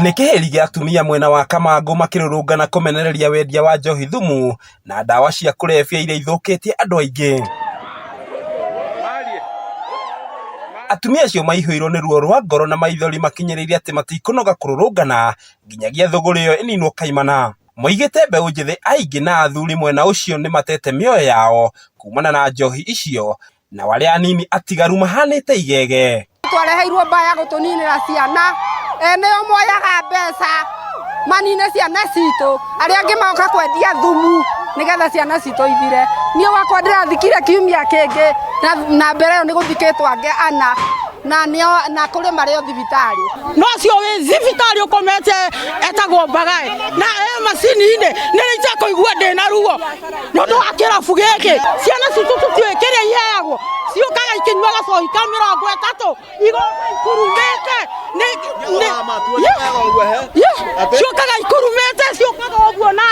Nikiheri gia atumia mwena wa Kamango makirurungana kumenereria wendia wa njohi thumu na ndawa cia kulevya iria ithukitie andu aingi. Atumia acio maihũirwo nĩ ruo rwa ngoro na maithori makinyĩrĩirie atĩ matikunoga kururungana nginyagia thũgũrĩ ĩyo ĩninwo kaimana. Moigĩte mbeũ njĩthĩ aingĩ na athuri mwena ũcio nĩ matete mĩoyo yao kumana na njohi icio na wale anini atigaru mahanĩte igege. Twareheirwo mbaya gũtũninĩra ciana nĩo moyaga mbeca manine ciana citũ arĩa angĩ magoka kwendia thumu nĩgetha ciana citũ ithire. Niĩ wakwa ndĩrathikire kiumia kĩngĩ na mbere ĩyo nĩ gũthikĩtwo angĩ ana na kũrĩ marĩ thibitarĩ. No cio wĩ thibitarĩ ũkomete etagwo Mbagaĩ na macini-inĩ nĩrĩte kũigua ndĩna ruo nĩũndũ wa kĩrabu gĩkĩ. Ciana citũ tũtiũĩ kĩrĩa iheagwo, ciũkaga ikinyua gacohi ka 30 igoka ikurumĩte ciũkaga ikurumĩte ciũkaga ũguo na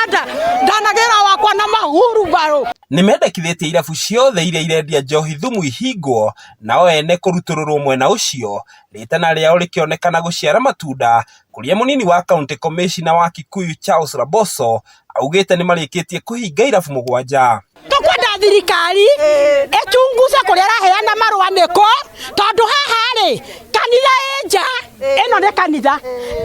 ndanagĩra wakwa na mahuru mbarũ. Nimendekithĩtie irabu ciothe iria irendia njohi thumu ihingwo nao ene kũrutũrũrwo mwena ũcio rĩtana rĩao rĩkĩonekana gũciara matunda, kũrĩa mũnini wa county commissioner wa Kikuyu Charles Laboso augĩte nĩ marĩkĩtie kũhinga irabu 7. Tũkwenda thirikari ĩchunguze kũrĩa araheana marũa nĩkũ, tondũ haha rĩ kanitha nja ĩno nĩ kanitha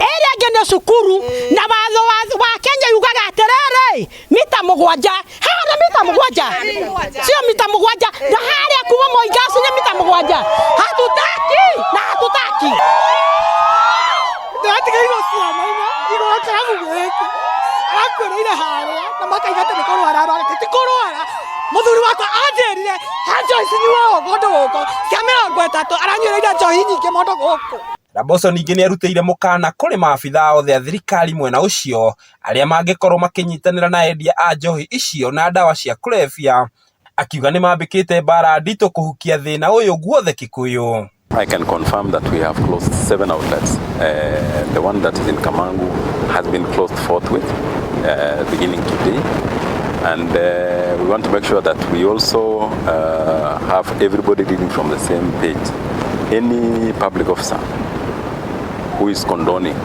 ĩrĩa ĩngĩ nĩ cukuru na watho wa Kenya yugaga atĩrĩrĩ mita 7 haha nĩ mita 7 sio mita 7 na harĩa kuma Moigasi nĩ mita 7. Hatutaki na hatutaki ndatigairwo ciana igotera mugweke akwĩrĩire harĩa na makaiga atĩ nĩ kũrwara ti kũrwara. Mũthuri wakwa anjĩrire hanjoici ni wao gondũ gũkũ cia 30 aranyuĩrĩire njohi nyingĩ mũndũ gũkũ. Laboso ningĩ nĩ arutĩire mũkana kũrĩ maabitha othe a thirikari mwena ũcio arĩa mangĩkorwo makĩnyitanĩra na endia a njohi icio na ndawa cia kulevya, akiuga nĩ mambĩkĩte mbara nditũ kũhukia thĩna ũyũ guothe Kikuyu. I can confirm that we have closed 7 outlets. The one that is in Kamango has been closed forthwith, beginning today. And we want to make sure that we also have everybody reading from the same page. Any public officer who is condoning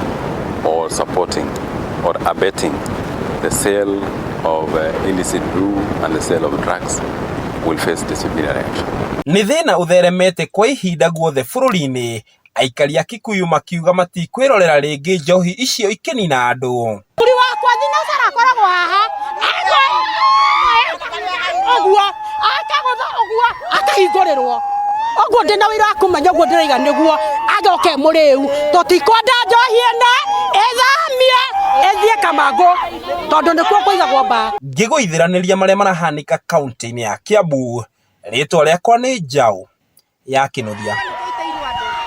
or supporting or abetting the sale of illicit brew and the sale of drugs will face disciplinary action. Nĩ thĩna ũtheremete kwa ihinda guothe bũrũri-inĩ, aikari a Kikuyu makiuga matikwĩrorera rĩngĩ njohi icio ikĩnina andũ. Mũthuri wakwa thinacara akoragwo haha ũguo akagotha ũguo akahingũrĩrwo ũguo ndĩna wĩra wa kũmenya ũguo ndĩraiga nĩguo agoke mũrĩu tũtikwenda njohi ĩno ĩthamie ĩthiĩ Kamango tondũ nĩkuo kũigagwo mbaa. Ngĩgũithĩranĩria marĩa marahanĩka kaunti-inĩ ya Kiambu, rĩtwa rĩakwa nĩ Njaũ ya Kĩnuthia.